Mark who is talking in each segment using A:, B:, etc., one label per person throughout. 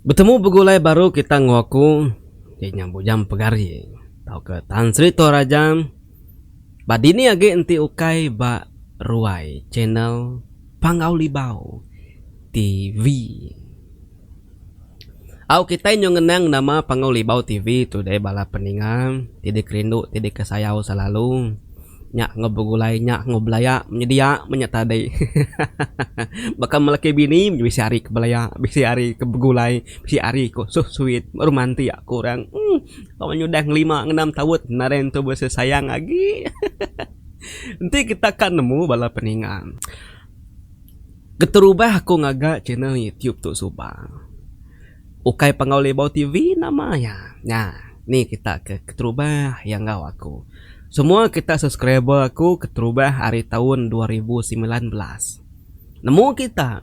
A: Bertemu begulai baru kita ngaku di nyambujam pegari. Tau ke Tan Sri Toraja. Badini age enti ukai ba ruai channel Pangau Libau TV. Au kita nyo ngenang nama Pangau Libau TV today bala peningan, tidik rindu, tidik kesayau selalu. Nyak ngebegulai, nyak ngoblaya, menyedia, menyatadai. Bakal melaki bini, bisa hari kebelaya, bisa hari kebegulai, bisa hari kok so sweet, romanti ya kurang. Kalau nyudah 5-6 tahun, naren tuh bisa sayang lagi. Nanti kita kan nemu bala peningan. Keterubah aku ngaga channel YouTube tuh subang. Ukai Pangau Libau TV namanya. Nah, nih kita ke keterubah yang gak aku. Semua kita subscriber aku keterubah hari tahun 2019. Nemu kita.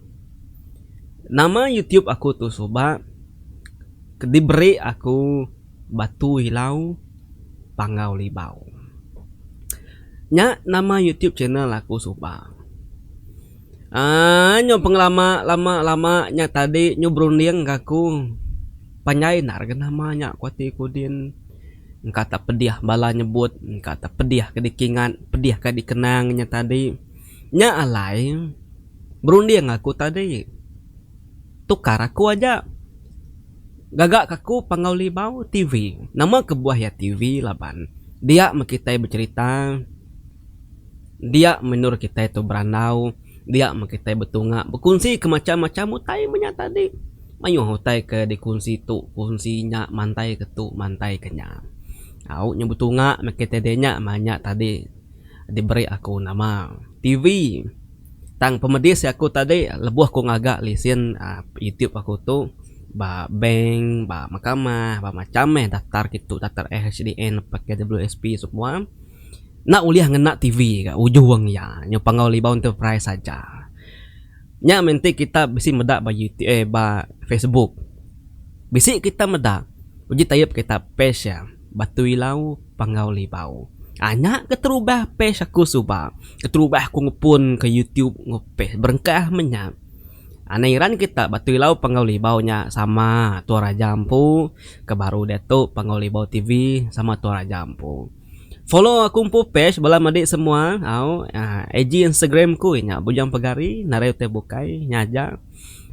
A: Nama YouTube aku tuh sobat. Diberi aku Batu Hilau Pangau Libau. Nya nama YouTube channel aku sobat. Nyo lama nya tadi nyo berunding aku. Panyai nar namanya kuati kudin. Kata pediah bala nyebut, kata pediah kedikingan, pediah kadikenangnya tadi. Nya alai berunding aku tadi. Tukar aku aja. Gagak aku Pangau Libau TV. Nama kebuah ya TV laban. Dia mekitai bercerita. Dia menurut kita itu beranau. Dia mekitai betunga. Berkunci ke macam-macam utai menya tadi. Mayu utai ke dikunci tu, kunsinya mantai ke tu, mantai kenya. Au nyebutunga meketedenya banyak tadi diberi aku nama TV. Tang pemedis aku tadi lebuh aku ngagak lisin YouTube aku tuh ba bank, ba mahkamah, ba macam daftar gitu, daftar SDN pakai WSP semua. Nak uliah ngena TV ka ujung ya, nyo Pangau Libau Enterprise saja. Nya menti kita bisi medak ba YouTube ba Facebook. Bisi kita medak uji tayap kita page ya. Batu Hilau Pangau Libau. Anak keterubah page aku suba. Keterubah aku ngepun ke YouTube ngepes berengkah menyak. Anairan kita Batu Hilau Pangau Libau nya sama Tuara Jampu. Kebaru detu Pangau Libau TV sama Tuara Jampu. Follow aku mpu page bala madik semua. Au IG Instagramku nya bujang pegari narai teh bukai nyaja.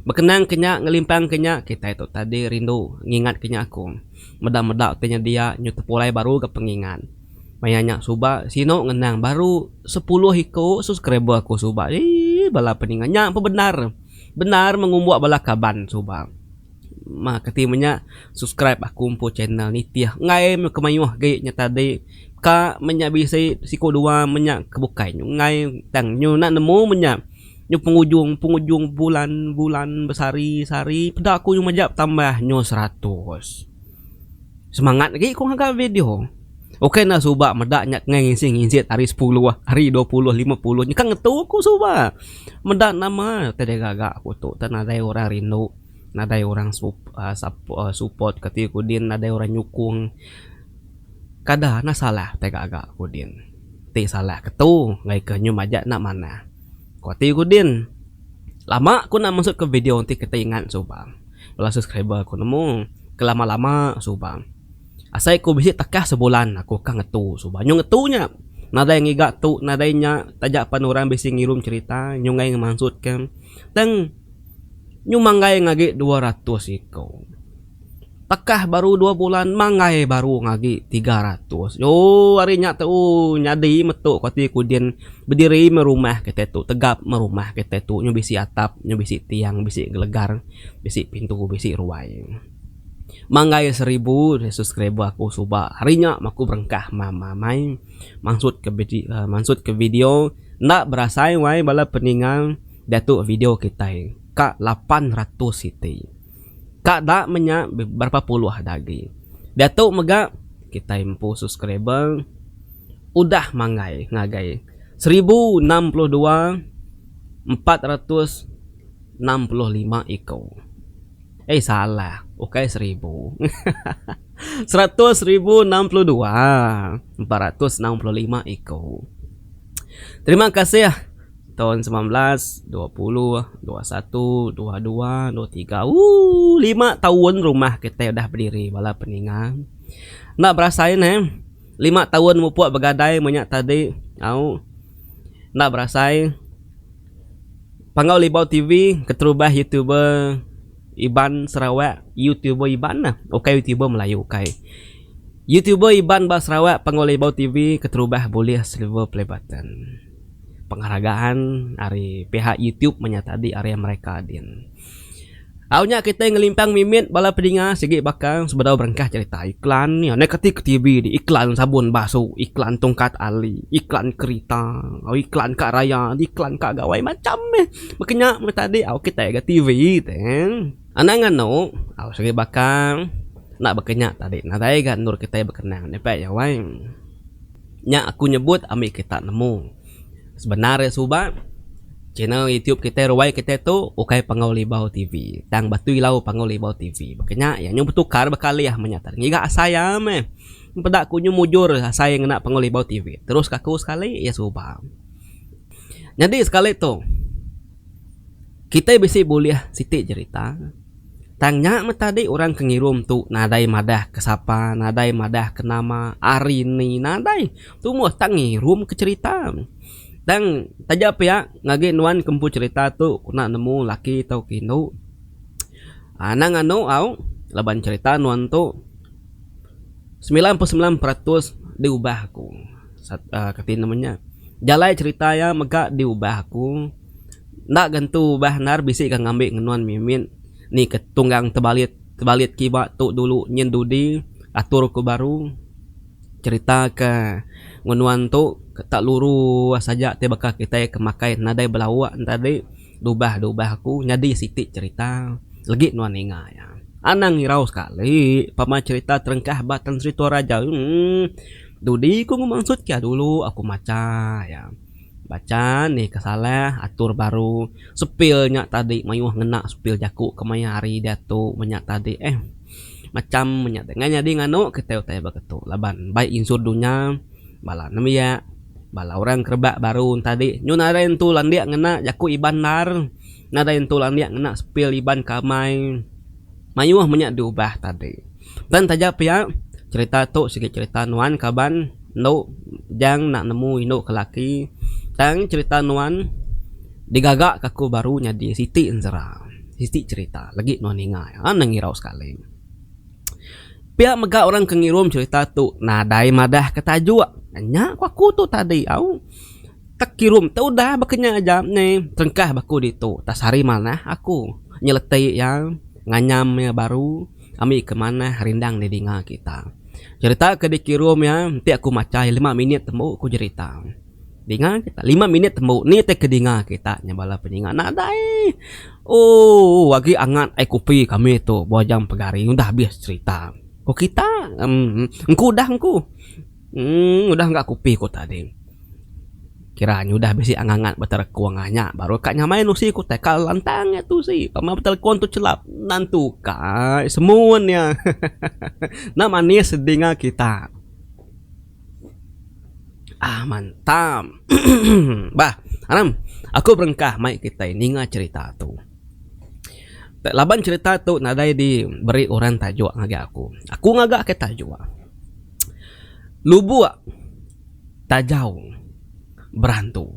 A: Berkenang kenya ngelimpang kenya kita itu tadi rindu ngingat kenya aku medak-medak tanya dia nyutepulai baru ke pengingat banyak suba sino ngenang baru 10 hiko subscriber aku suba bala peningannya apa benar mengumbuak bala kaban suba mah ketimanya subscribe aku umpu channel nitiah ngai kemayuh gayanya tadi ka menyabisi siko dua menyak kebukai ngai tang nyu nak nemu menyak nyo penghujung bulan besari-sari pada aku yang majap tambah nyo 100 semangat lagi aku ngagak video oke na suba medak nyak ngisi hari 10 hari 20 50 nyak ngetu aku suba medak nama tadi gagak aku tuh dan ada orang rindu ada orang support ketika kudin ada orang nyukung kada na salah teh gagak kudin ti salah ketu ngai ke nyo majak nak mana kuati kudin lama aku nak masuk ke video nanti kita ingat subang bala subscriber aku nemu kelama-lama subang asai aku bisa tekah sebulan aku kan ngetu subang nyo ngetunya nada yang iga tu nadanya tajak panorang bisa ngirum cerita nyo ngai ngemaksud kan dan nyo manggai ngagi 200 iko tekah baru 2 bulan manggai baru ngagi 300 yo harinya tu nyadi metu kuati kudin berdiri merumah kita tu tegap merumah kita tu nyo bisi atap nyo bisi tiang bisi gelegar bisi pintu bisi ruai manggai 1000 subscriber aku suba harinya aku berengkah mama main maksud ke video ndak berasai wai bala peningan datu video kita ka 800 siti kak dak menyak berapa puluh lagi datuk mega kita impu subscriber udah manggai ngagai 1062 465 iko salah oke 1000 100.062 465 iko terima kasih ya tahun 19, 20, 21, 22, 23. 5 tahun rumah kita udah berdiri bala peningan. Nak berasain 5 tahun mupuak begadai banyak tadi. Nak berasain Pangau Libau TV keterubah YouTuber Iban Sarawak, YouTuber Iban lah. Okay, YouTuber Melayu, okay. YouTuber Iban Bas Sarawak Pangau Libau TV keterubah boleh silver play button. Penghargaan dari pihak YouTube menyatadi area mereka din. Awalnya kita ngelimpang mimit bala pedinga segi bakang sebedau berengkah cerita iklan ni negatif ke TV di iklan sabun basuh, iklan tongkat ali, iklan kereta, iklan kak raya, iklan kak gawai macam makanya tadi kita ke TV ten. Anangan no, segi bakang nak berkenyak tadi. Nah tadi kan nur kita berkenang nepek ya wai. Nya aku nyebut ambil kita nemu. Sebenarnya sobat channel YouTube kita ruai kita tu okay Pangau Libau TV. Tang batu ilau Pangau Libau TV. Makanya ya nyu bertukar bekali ya menyatakan. Ngiga saya pedak ku nyu mujur saya ngena Pangau Libau TV. Terus kaku sekali ya subah. Jadi sekali tu kita bisa boleh siti cerita. Tangnya tadi orang kengirum tu nadai madah ke siapa, nadai madah ke nama hari ni nadai. Tu mu tangirum ke cerita. Dan tajak pihak ngagi nuan kempu cerita tu nak nemu laki tau kinu. Nang laban cerita nuan tu 99% diubah aku. Katin namanya. Jalai cerita ya mega diubah aku. Nak gantu bahnar bisi kang ngambil nuan mimin. Ni ketunggang tebalit kiba tu dulu nyen dudi atur ku baru cerita ke ngunuan tu tak luru saja te bakal kita kemakai nadai belawak tadi dubah aku nyadi sitik cerita lagi nuan inga ya anang hirau sekali pama cerita terengkah batan Sri Toraja dudi ku maksud kia dulu aku maca ya baca nih kesalah atur baru sepilnya tadi mayuh ngena sepil jaku kemaya hari dia tu menyak tadi macam menyatakan jadi ngano kita utai begitu laban baik insur dunia bala namanya bala orang kerbak baru tadi nyu nadain tu landia ngena jaku iban nar nadain tu landia ngena spill iban kamai mayuh menyak diubah tadi dan tajak pihak cerita tu sikit cerita nuan kaban no jang nak nemu ino kelaki tang cerita nuan digagak kaku baru nyadi siti enzera siti cerita lagi nuan ingat anang ngirau sekali. Pihak mega orang kengirum cerita tu nadai madah ketajua nanya aku tu tadi tak kirum tu dah bakanya aja nih terengkah baku di tu tas hari mana aku nyeletai yang nganyam ya baru ambil kemana rindang di dinga kita cerita ke dikirum ya nanti aku macai 5 menit temu aku cerita dinga kita 5 menit temu ni te ke dinga kita nyabala peninga nadai lagi angat kopi kami tu buah jam pegari udah habis cerita kok kita engku udah enggak kopi kok tadi kiranya udah besi angangat betar kuanganya baru kak nyamain usi ku tekal lantangnya tuh sih pama telepon tuh celap nantu kai semuanya nah manis sedinga kita mantap bah anam aku berengkah mai kita ini nggak cerita tuh laban cerita tu nadai diberi orang tajuk ngagak aku ngagak ke tajuk lubuk tajau berantu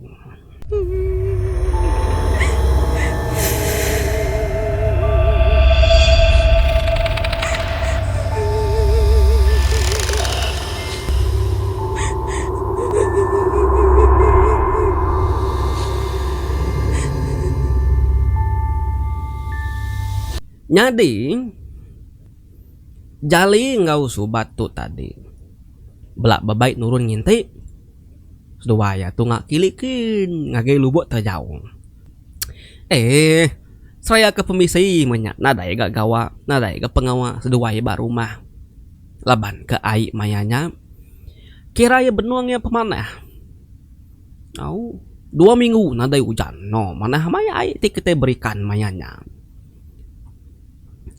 A: nyadi jali ngau subat tu tadi belak babaik nurun nginti sedua tu ngak kilikin ngage lubuk terjauh saya ke pemisi menyak nadai gak gawa nadai ke pengawa sedua baru rumah laban ke aik mayanya kira ya benuangnya pemanah 2 minggu nadai hujan no mana maya aik kita berikan mayanya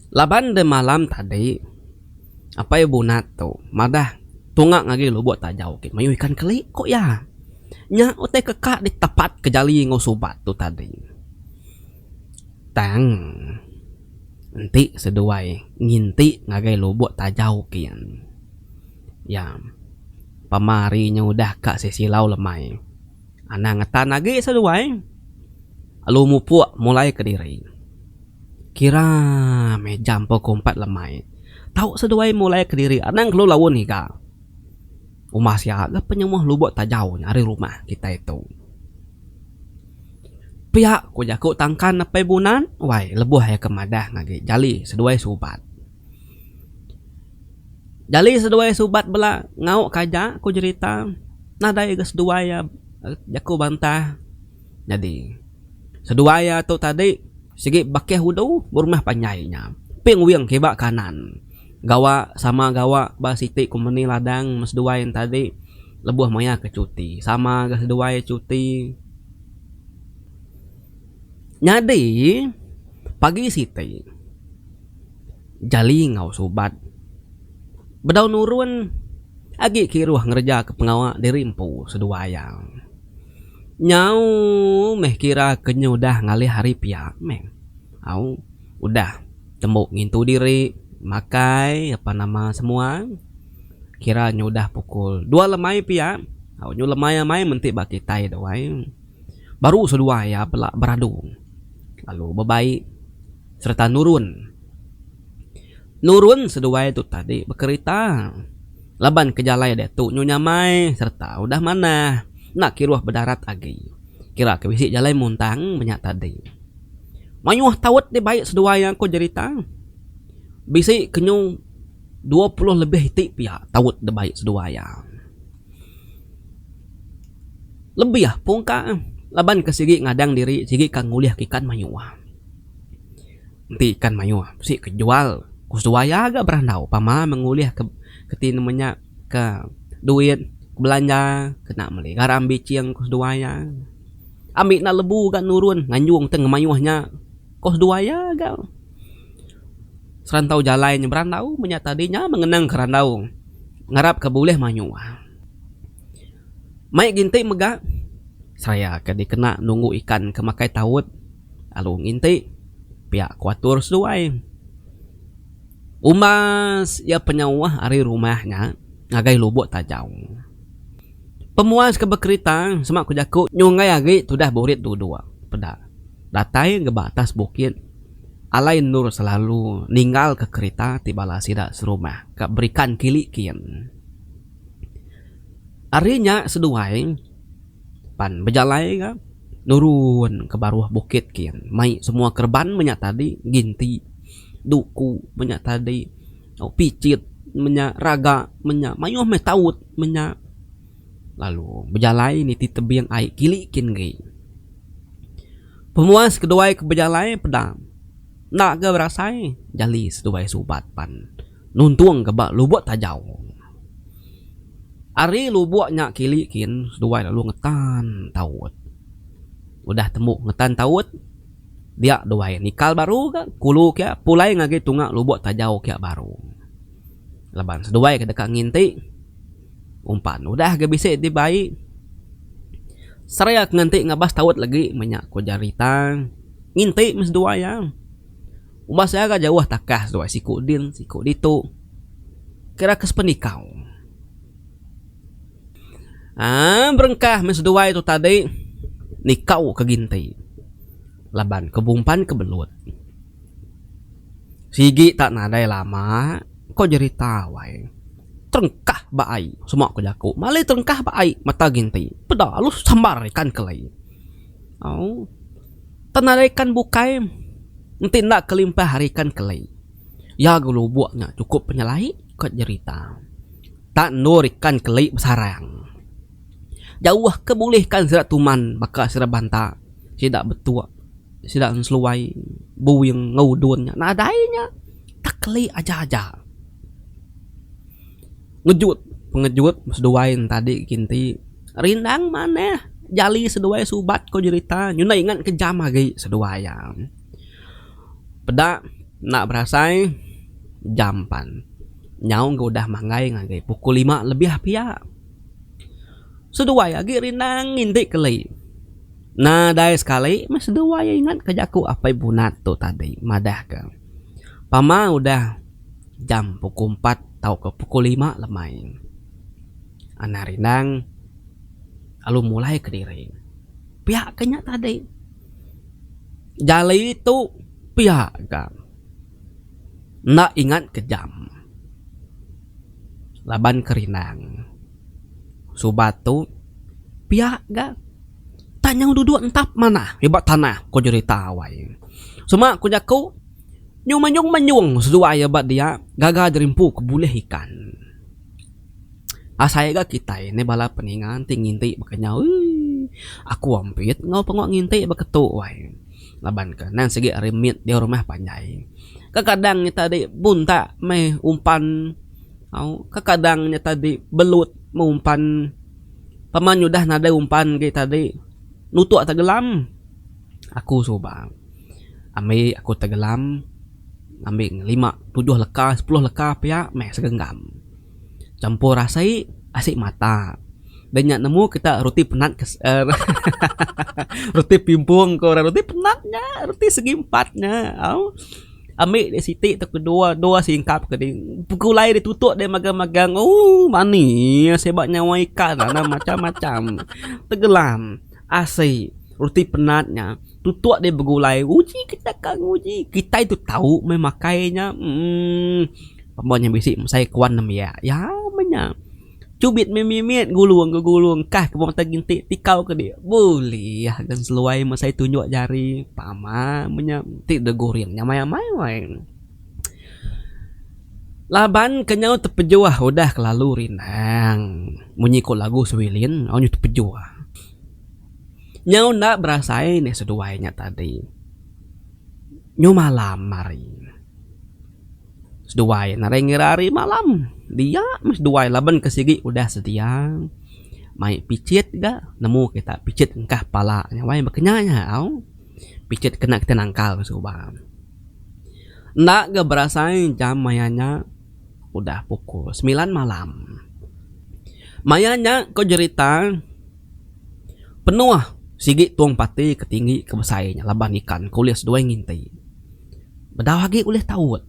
A: laban de malam tadi apa ya bunat tu madah tungak ngagi lo buat tajau ke mayu ikan keli kok ya nya ote kekak di tepat ke jali ngau subat tu tadi. Tang nanti seduai nginti ngagai lubuk tajau kian. Ya pamarinya udah kak sesilau lemai. Ana ngetan lagi seduai. Alu mupuk mulai ke diri. Kira me jam pukul 4 lemai. Tahu seduai mulai ke diri. Anang kelu lawan nih kak. Umah siaga penyemuh lubuk tajau nyari rumah kita itu. Pihak ku jaku tangkan napai bunan. Wai lebuh ya kemadah ngagi jali seduai subat. Jali seduai subat bela ngau kaja ku cerita. Nadai ke seduai ya jaku bantah. Jadi seduai ya tu tadi sigi bakeh hudu berumah panyainya. Ping wiang kebak kanan. Gawa sama gawa ba siti kumeni ladang mas duai yang tadi lebuh maya ke cuti sama gas duai cuti. Nyadi pagi siti jali ngau subat bedau nurun agi kiruh ngerja ke pengawak dirimpu seduayang. Nyau meh kira kenyudah ngalih hari pia meh. Au udah tembuk ngintu diri makai apa nama semua kira nyudah pukul 2 lemai pia. Au nyu lemai mai mentik baki tai doai. Baru sedua ya pelak beradu. Lalu bebaik serta nurun. Nurun sedua itu tadi berkereta. Laban ke jalai deh tu nyonya mai serta udah mana nak kiruah berdarat lagi. Kira ke bisik jalai muntang banyak tadi. Mayuh tawet di baik sedua yang kau cerita. Bisik kenyu 20 lebih tik pihak tawet di baik sedua yang. Lebih ya pungka laban ke sigi ngadang diri sigi kang nguliah kikan mayuh. Nanti ikan mayuh si kejual. Kus dua ya agak berandau pama menguliah ke namanya ke duit belanja kena meli garam bicing kus dua ya. Ambil nak lebu kan nurun nganjung tengah mayuhnya kus dua ya agak. Serantau jalannya berandau banyak tadinya mengenang kerandau ngarap ke boleh mayuh. Mai ginti megak saya ke dikena nunggu ikan kemakai tawut lalu nginti pihak kuatur sesuai. Umas ya penyawah ari rumahnya ngagai lubuk tajau. Pemuas ke bekerita semak kujaku nyungai agi sudah burit dua peda. Datai ke batas bukit. Alai nur selalu ninggal ke kereta tibala sidak serumah ke berikan kili kian. Arinya seduai pan bejalai ka nurun ke baruah bukit kian. Mai semua kerban banyak tadi ginti duku banyak tadi picit banyak raga banyak mayuh me taut banyak. Lalu bejalai ni ti tebiang ai kilikin ge. Pemuas kedua ke bejalai pedang. Nak ke berasai jali seduai subat pan nuntung ke bak lubuk tajau. Ari lubuknya kilikin seduai lalu ngetan taut. Udah temu ngetan taut dia doai nikal baru kan kulu kia pulai ngagi tunga lubuk tajau kia baru. Leban seduai ke dekat nginti umpan udah gak bisa dibaik. Seraya nganti ngabas tawat lagi banyak ko jarita nginti mes dua ya. Umas saya gak jauh takah dua siku din siku ditu. Kira kes penikau. Berengkah mes dua itu tadi nikau ke ginti. Laban kebumpan kebelut. Sigi tak nadai lama kau cerita wai. Terengkah baai semua aku jaku. Malih terengkah baai mata ginti. Peda lu sambar ikan kelai. Oh. Tanadai ikan bukai. Nanti nak kelimpah hari ikan kelai. Ya gulu buaknya cukup penyelai kau cerita. Tak nur ikan kelai besarang. Jauh kebolehkan serat tuman bakal serat banta. Tidak betul. Sidak seluai bu yang ngaudunnya nah adainya tak keli aja ngejut pengejut seduain tadi kinti rindang mana jali seduai subat kau cerita nyuna ingat kejam lagi seduayang peda nak berasai jampan nyau udah manggai ngagai pukul 5 lebih pia Seduai lagi rinang ngintik keli. Nah dari sekali mas seduai ingat kerjaku apa ibu nato tadi madah ke. Pama udah jam pukul 4 tau ke pukul 5 lemai. Anak rinang lalu mulai ke diri. Pihak kenya tadi. Jali itu pihak kan. Nak ingat ke jam. Laban kerinang. Subatu pihak gak tanya duduk entap mana hebat tanah kau jadi tawai semua aku jaku nyung manyung sesuai hebat dia gagal jerimpu kebuleh ikan saya gak kita ini bala peningan tinginti makanya aku ampit ngau pengok nginti beketuk wai laban ke nang segi remit di rumah panjai kadangnya tadi bunta meh umpan kadangnya tadi belut umpan paman udah nada umpan gitu tadi nutuk tenggelam aku coba ambil aku tenggelam ambil 5, 7 leka 10 leka pihak meh segenggam campur rasai asik mata dan nyak nemu kita roti penat roti pimpung kau roti penatnya roti segi empatnya ambil di sitik tu kedua dua singkap ke dia pukul lain ditutup dia magang-magang manis sebabnya nyawa ikan ada macam-macam tenggelam asai roti penatnya tutup dia bergulai uji kita kan uji kita itu tahu memakainya pemanya bisik saya kawan nam ya banyak cubit memimit gulung kah ke bawah gintik tikau ke dia boleh ya dan seluai masa itu tunjuk jari pama menyantik degoriang nyamai laban kenyau terpejuah udah kelalu rinang menyikut lagu sewilin nyau terpejuah nyau nak berasain nih seduainya tadi nyu malam mari seduai narengirari malam dia mas duai laban kesigi udah sedia mai picit gak nemu kita picit engkah pala nyawai berkenyanya picit kena kita nangkal subah nak gak berasain jam mayanya udah pukul 9 malam mayanya kau cerita penuh sigi tuang pati ketinggi kebesainya laban ikan kuliah seduai nginti bedah lagi ulih tawut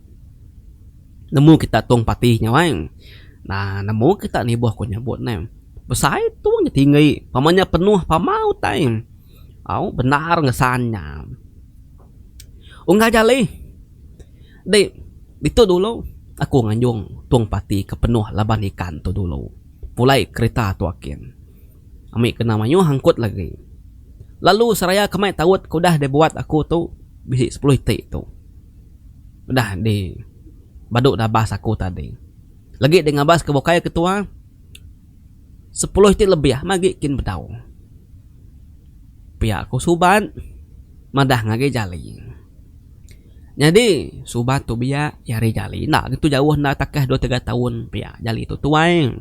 A: nemu kita tuang patihnya wang nah nemu kita nih buah ko nyabut nem besai tuangnya tinggi pamanya penuh pamau time benar ngesannya enggak jali dek itu dulu aku nganjung tuang pati ke penuh laban ikan tu dulu pulai kereta tuakin amik kena manyu hangkut lagi lalu seraya kemai tawut kudah dia buat aku tu bisi 10 itik tu udah di baduk dah bahas aku tadi lagi dengan bahas kebokai ketua 10 itik lebih magi kin bedau pihak aku suban madah ngage jali jadi subat tu biak yari jali nak gitu jauh nak takah 2-3 tahun pihak jali tu tuang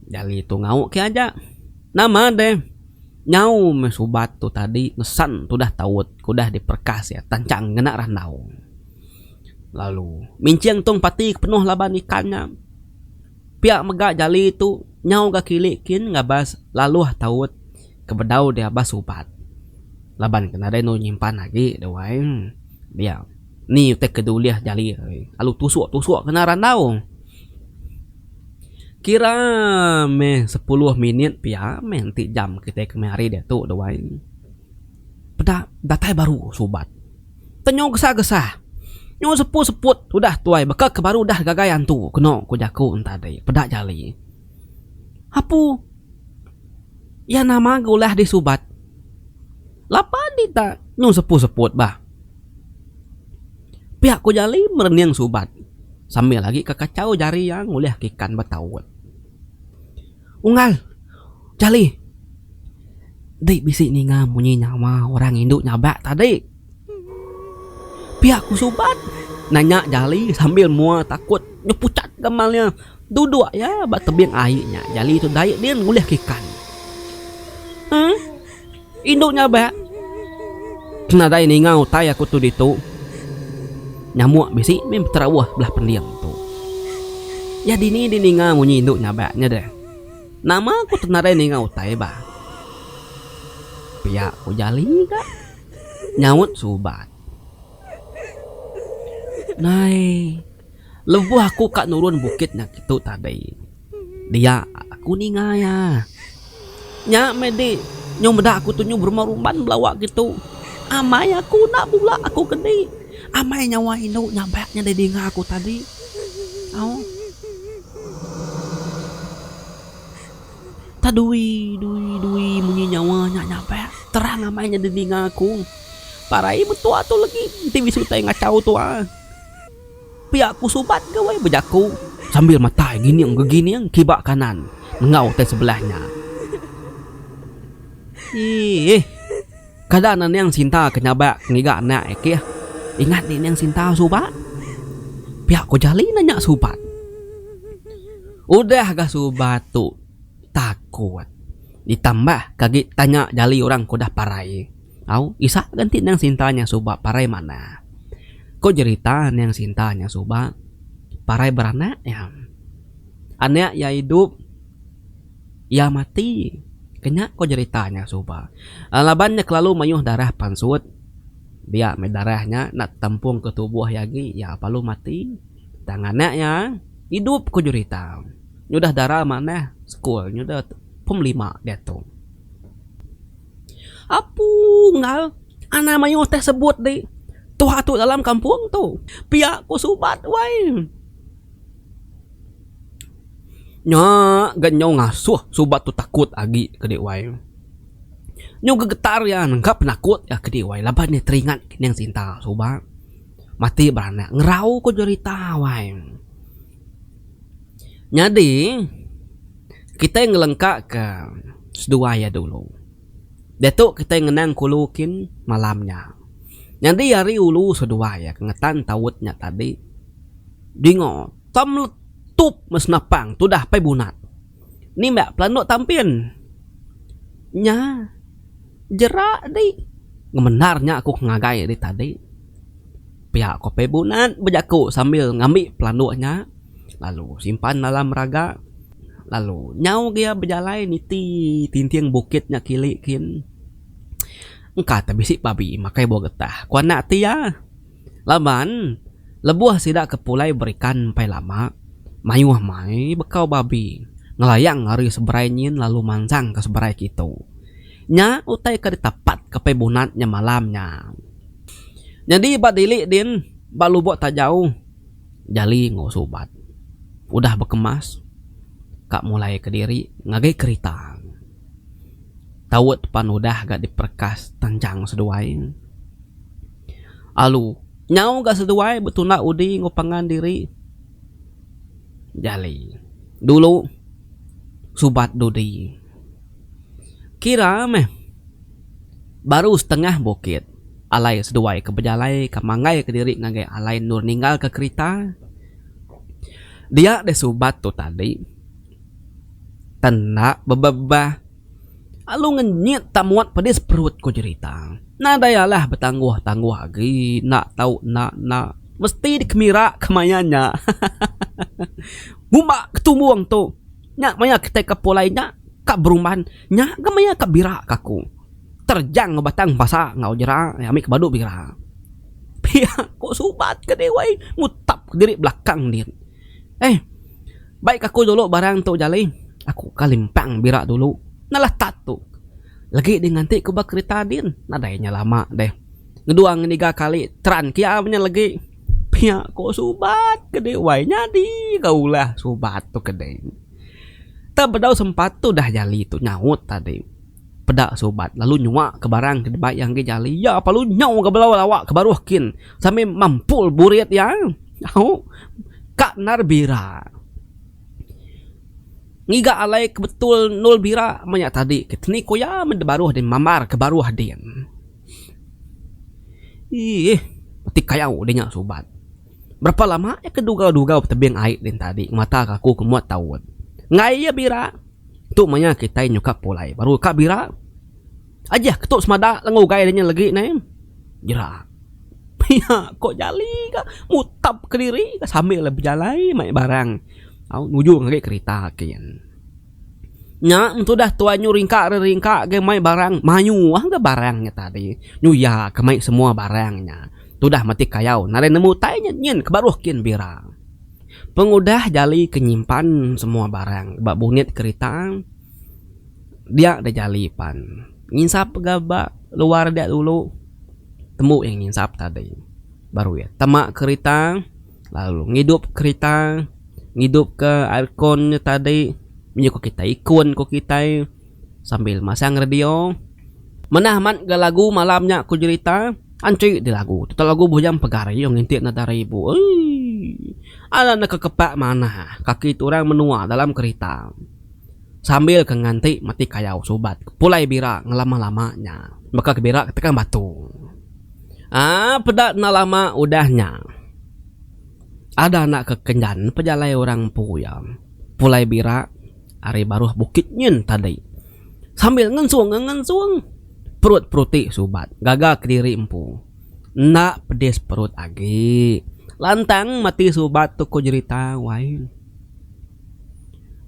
A: jali tu ngau ke aja nama deh nyau mesubat tu tadi nesan tu dah tawut kudah diperkas ya tancang ngena ranau lalu minciang tong pati penuh laban ikannya pihak megak jali itu nyau gak kilikin ngabas lalu tawut kebedau dia bas ubat laban kena ada no nyimpan lagi doain dia ni tek keduliah jali lalu tusuk kena ranau kira 10 menit pihak menti jam kita kemari dia tu doain pada datai baru subat tenyong gesah nyo seput udah tuai bekak ke baru dah gagayan tu kena ku jaku entah deh pedak jali hapu ya nama gulah di subat lapan dita nyo seput bah pihak ku jali mereniang subat sambil lagi kekacau jari yang nguliah kikan betawut unggal jali dek bisik ni ngamunyi nyawa orang induk nyabak tadi pihak ku subat nanya jali sambil mua takut nyepucat gamalnya duduk ya bak tebing airnya jali itu dayak dia nguliah kikan induknya bak kena dai ni ngau tay aku tu ditu nyamuk bisi mem terawah belah pendiam tu ya dini ngau munyi induknya baknya deh Nama aku tenare ni ngau tai ba. Pia ku jali ka. Nyaut Subat. Nai. Lebuh aku kak nurun bukitnya gitu tadi. Dia aku ni ngaya. Nya mede nyong beda aku tuh nyong berumban belawak gitu. Amai aku nak pula aku gede. Amai nyawa ino nyabaknya dari dengar aku tadi. Au. Tadui munyi nyawanya nyabak. Terang amainya dari dengar aku. Parai betua tuh lagi. Nanti bisu tay ngacau tuh ah. Pihak aku Subat gawai bejaku. Sambil mata gini yang begini yang kibak kanan. Mengau tay sebelahnya. Ih. Kadang yang Sinta kenyabak ngiga nak ya. Ingat ni yang Sinta Subat. Pihak ko jali nanya Subat. Udah gak Subat tuh takut. Ditambah kaki tanya jali orang ko dah parai. Au, isa ganti yang Sintanya Subat parai mana? Ko cerita yang Sintanya Subat parai beranak ya. Anak ya hidup ya mati. Kenya ko ceritanya Subat. Labannya kelalu mayuh darah pansut. Dia darahnya nak tampung ke tubuh yagi ya palu mati. Tangannya ya hidup ko cerita. Nyudah darah mana sekolah nyudah pom 5 dia tuh. Apu ngal anak mayuh teh sebut deh. Tuh atu dalam kampung tuh. Pihak ko Subat wai. Nya ganyo ngasuh Subat tuh takut agi ke wai. Nyo gegetar ya nggak penakut ya ke wai. Laban nih teringat yang Sinta Subat mati beranak ngerau ko cerita wai. Jadi kita yang ngelengkak ke sedua ya dulu. Detuk kita yang ngenang kulukin malamnya. Jadi hari ulu sedua ya kengetan tawutnya tadi. Dingo tam tup mesnapang tu dah pai bunat. Ni mbak planok tampin. Nya jerak di. Ngemenarnya aku ngagai di tadi. Pihak ko pai bunat bejaku sambil ngambil planoknya. Lalu simpan dalam raga. Lalu nyau dia berjalan niti tintiang bukitnya kilikin. Engkau tak bisik babi makai buah getah. Kuan nak tia. Laban lebuah sidak kepulai berikan pai lama. Mayuh mai bekau babi ngelayang hari seberai nyin lalu mancang ke seberai gitu. Nya utai ke ditapat ke pebunatnya malamnya. Jadi badili din balu buat tak jauh. Jali ngau Subat. Udah berkemas. Kak mulai ke diri ngagai kerita. Tawut pan udah gak diperkas tanjang seduai. Alu nyau gak seduai betuna udi ngopangan diri. Jali dulu Subat dudi kira meh baru setengah bukit alai seduai ke bejalai ke manggai ke diri ngagai alai nur ninggal ke kerita. Dia de Subat tuh tadi tenda bebebah alu ngenyit tamuat pedis perut ko cerita. Nah dayalah betangguh-tangguh lagi nak tahu nak mesti dikemira kemayanya. Bumba ketumbuang tu. Nyak maya kita kapolainya kak berumahan. Nyak gamaya kak bira kaku. Terjang batang basa ngau jera amik badu bira. Pihak kok Subat ke dewai mutap ke diri belakang dia. Baik aku dulu barang tu jali. Aku kalimpang bira dulu. Nalah tatu. Lagi dengan ti ke kereta din. Nadainya lama deh. Ngeduang niga kali teran kiamnya lagi. Pihak kok Subat gede wai nyadi gaulah Subat tuh gede. Tak bedau sempat tuh dah jali tuh nyaut tadi. Pedak Subat lalu nyuak ke barang ke debat yang ke jali. Ya apa lu nyau ke belau lawak ke baruhkin sampai mampul burit ya. Au kak narbira. Ngiga alai kebetul nol bira banyak tadi. Keteni koya mendebaruh dan mamar ke baruh din. Ih, peti kayau dia Subat. Berapa lama ya keduga-duga tebing air din tadi. Mata kaku kemuat tawud. Ngai ya bira. Tu manya kita nyukap pulai. Baru kak bira. Aja ketuk semada lengu gaya dia lagi nih. Jera. Ya kok jali ka mutap ke diri sambil lebih jalai mai barang. Au nuju ngage kereta kian. Nya sudah tua nyu ringka ge mai barang mayu ga barangnya tadi. Nyu ya kemai semua barangnya. Tudah mati kayau nare nemu tanya nyen kebaruhkin bira. Pengudah jali kenyimpan semua barang. Bak bunit kerita dia ada jalipan. Nginsap gaba luar dia dulu. Temu yang nginsap tadi. Baru ya temak kerita lalu ngidup kerita ngidup ke airconnya tadi. Minyak ko kita ikon ko kita sambil masang radio menahaman ga lagu malamnya aku cerita ancuy di lagu itu lagu bujang pegari yang ngintik na ibu ada kekepak mana kaki orang menua dalam kereta sambil kenganti mati kayau sobat pulai bira ngelama-lamanya maka kebira ketekan batu pedak na lama udahnya ada anak kekenjan pejalai orang puyam pulai bira ari baruh bukit nyen tadi sambil ngensung perut pruti sobat gagal kediri empu nak pedes perut agi lantang mati sobat tuku cerita wain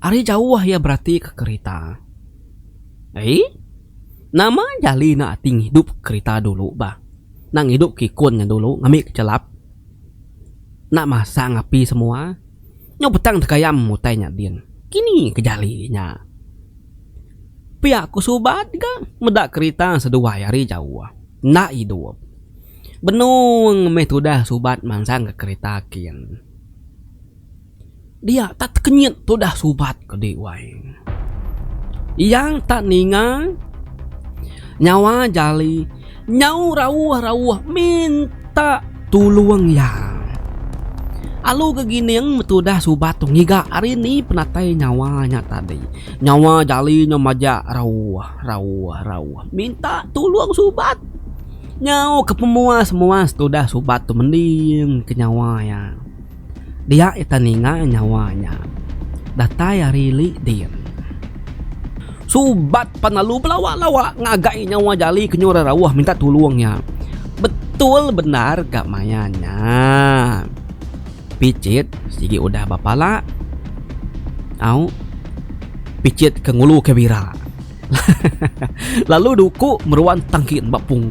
A: ari jauh ya berarti ke kereta nama jali nak ting hidup kereta dulu bah nang hidup kikunnya dulu ngamik celap nak masa ngapi semua nyobetang tekayam mutainya din kini kejalinya pihak kusubat ga medak kereta sedua hari jauh nak hidup benung metoda subat mangsang ke kereta kian dia tak kenyit tudah subat ke diwai yang tak ningal nyawa jali nyau rawah minta tulung yang alu kegini yang metudah subat tuh ngiga hari ini penatai nyawanya tadi nyawa jali nyomaja rawah minta tolong subat nyau ke pemuas tudah subat tuh mending ke nyawanya dia itaninga nyawanya datai rili dia subat panalu belawa ngagai nyawa jali kenyura rawah minta tolongnya betul benar gak mayanya picit sigi udah bapala au picit ke ngulu ke bira lalu duku meruan tangkin bapung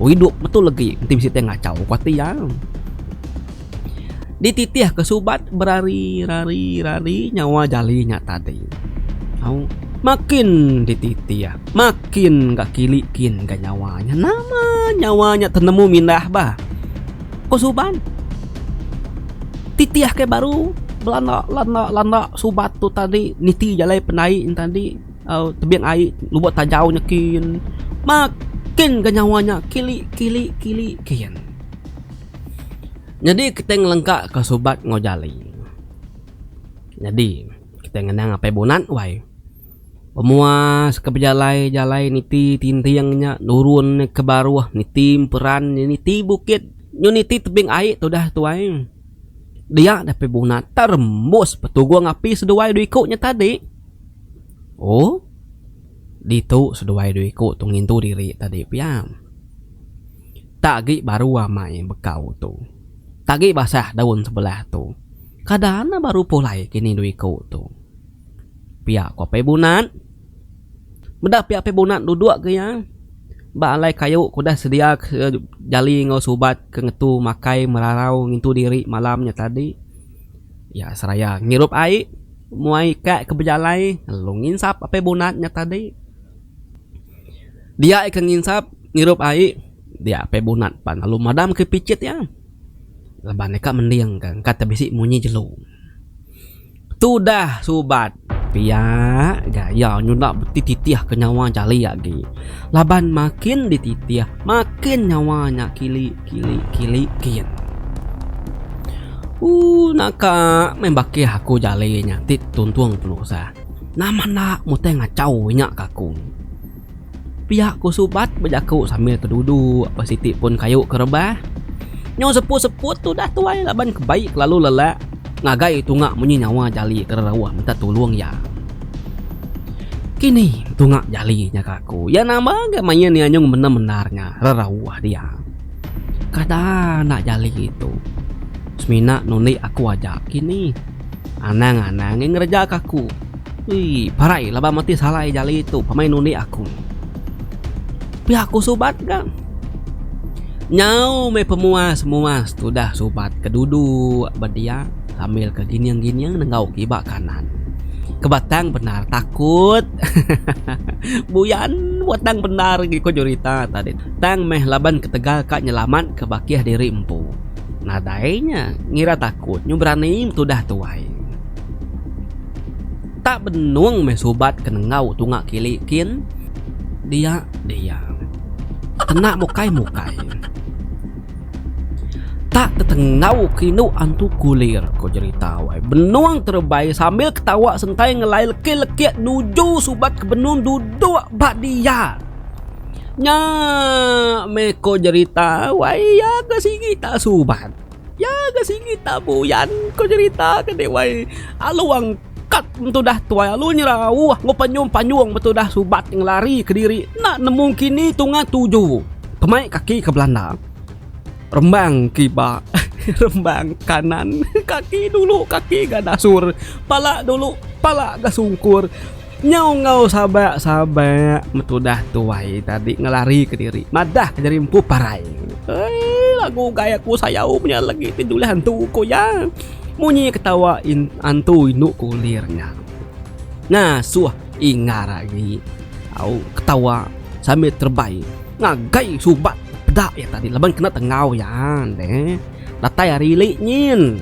A: hidup betul lagi tim site ngacau kuati yang dititih ke subat berari nyawa jalinya tadi au makin dititih makin gak kilikin gak nyawanya nama nyawanya tenemu mindah bah ko suban titiah ke baru lana subat tu tadi niti jalai penai tadi tebiang air lubuk tajau nyakin makin ganyawanya kili kian jadi kita ngelengkak ke subat ngojali jadi kita ngenang apa bonan wai pemuas ke jalai niti tintiangnya nurun ke baruah niti peran niti bukit niti tebing air tu dah tuai dia dapat bunga terembus petugu ngapi seduai duikutnya tadi ditu seduai duikut tungin tu diri tadi piam tagi baru amai bekau tu tagi basah daun sebelah tu kadana baru pulai kini duikut tu pihak kopi bunat bedak pihak bunat duduk ke yang balai kayu kuda sedia ke jali ngau subat ke ngetu makai merarau ngintu diri malamnya tadi ya seraya ngirup air muai kek ke bejalai lu nginsap apa bunatnya tadi dia ikan nginsap ngirup air dia apa bunat pan lalu madam ke picit ya leban eka mendiang kan kata bisi munyi jelu tudah subat pia gaya nyunak betititiah ke nyawa jali lagi laban makin dititiah makin nyawanya kili kian naka membaki aku jalinya tit tuntuang pelusa nama nak mute ngacau nyak kakung pihak ku subat bejaku sambil terduduk pasiti pun kayu kerebah nyawa seput tu dah tuai laban kebaik lalu lelak ngagai tungak munyi nyawa jali kerawah minta tolong ya kini tungak jalinya kaku ya nama gak main ni anyong benar-benarnya rerawah dia kada nak jali itu semina nuni aku ajak kini anang ngerja kaku Wih, parai laba mati salai jali itu pemain nuni aku. Pihak aku sobat kan. Nyau me pemuas sudah sobat kedudu berdia sambil ke giniang nengau kibak kanan. Kebatang benar takut. Buyan watang benar gitu cerita tadi. Tang meh laban ketegal kak nyelamat ke bakiah diri empu. Nadainya ngira takut nyubrani tudah tuai. Tak benuang meh sobat kenengau tungak kilikin. Dia tenak mukai tak tetengau kinu antu kulir ko cerita wai. Benuang terbaik sambil ketawa sentai ngelai leki-leki nuju sobat ke benung duduk bak dia. Nya meko cerita wai ya kesingita sobat. Ya kesingita buyan ko cerita kede wai. Aluang kat betudah tuai alu nyerau ngopanyong betudah sobat yang lari ke diri nak nemu kini tunga 7 pemain kaki ke Belanda rembang kiba rembang kanan kaki dulu kaki gak dasur pala dulu pala gak sungkur nyau sabak betudah tuai tadi ngelari ke diri madah kejarimpu parai lagu gayaku sayau punya lagi tidulah hantu ko ya. Munyi ketawain antu induk kulirnya. Nah suah ingar lagi. Au ketawa sambil terbaik. Ngagai sobat pedak ya tadi leban kena tengau ya deh. Datai rili nyin.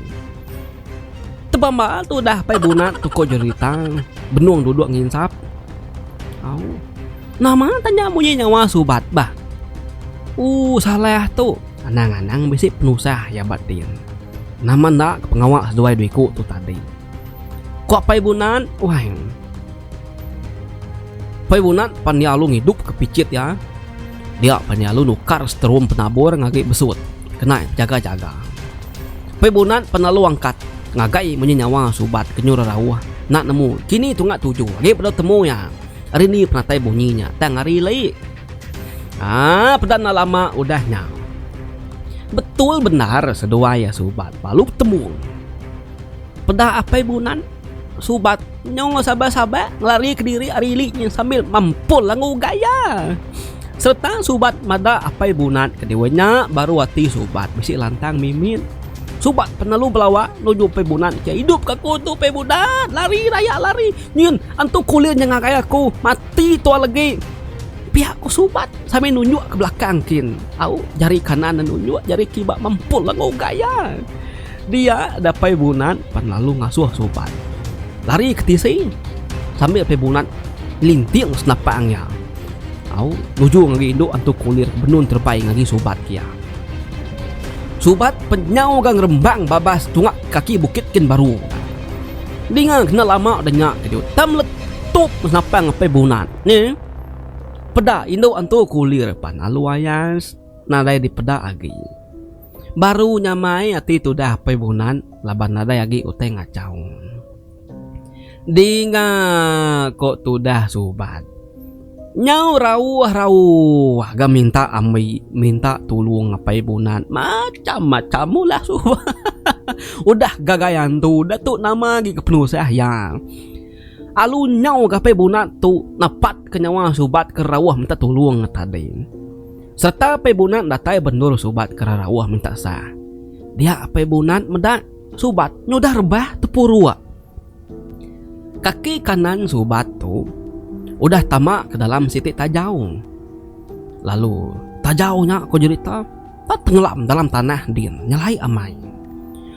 A: Tebamba tu dah pai bunat tu kok cerita. Benuang duduk nginsap. Au. Nama tanya munyi nyawa sobat bah. Salah tu. Anang-anang bisi penusah ya batin. Nama ndak pengawak sesuai duiku tu tadi. Kok pai bunan? Wah. Pai bunan panialu hidup kepicit ya. Dia panialu nukar setrum penabur ngagi besut. Kena jaga-jaga. Pai bunan penalu angkat ngagai menyenyawa sobat kenyur rawah. Nak nemu. Kini tu ngak 7. Lagi pada temu ya. Hari ni penatai bunyinya. Tang hari lai. Pedana lama udahnya. Betul benar sedua ya sobat. Lalu temu. Pedah apa bunan? Sobat nyong sabar ngelari ke diri arilinya sambil mampul langu gaya. Serta sobat mada apa bunan kedewanya baru hati sobat bisi lantang mimin. Sobat penalu belawa nuju pebunan ya hidup kaku tu pebunan lari raya lari nyun antu kulit yang ngakai aku mati tua lagi. Pihakku sobat sampai nunjuk ke belakang kin. Au jari kanan dan nunjuk jari kibak mampul lah gaya. Dia dapai bunan pan lalu ngasuh sobat. Lari ke tisi sambil pebunan linting senapangnya. Au nuju ngagi induk antuk kulir benun terbaik ngagi sobat kia. Sobat penyau gang rembang babas tungak kaki bukit kin baru. Dengar kena lama danyak gitu. Tam letup senapang pebunan. Nih. Peda indo antu kulir pan aluayas nadai di peda agi. Baru nyamai ati tu dah pebunan laban nadai agi uteng ngacau. Dinga kok tu dah sobat. Nyau rawah ga minta minta tulung ngapai bunan macam-macam lah sobat. Udah gagayan tu dah tu nama agi kepenuh saya. Alu nyau gapai bunat tu napat kenyawa sobat ke rawah minta tolong tadi. Serta pe bunat datai bendur sobat ke rawah minta sah. Dia apa bunat medak sobat nyudah rebah tepurua. Kaki kanan sobat tu udah tamak ke dalam siti tajau. Lalu tajaunya kau cerita tak tenggelam dalam tanah din nyalai amai.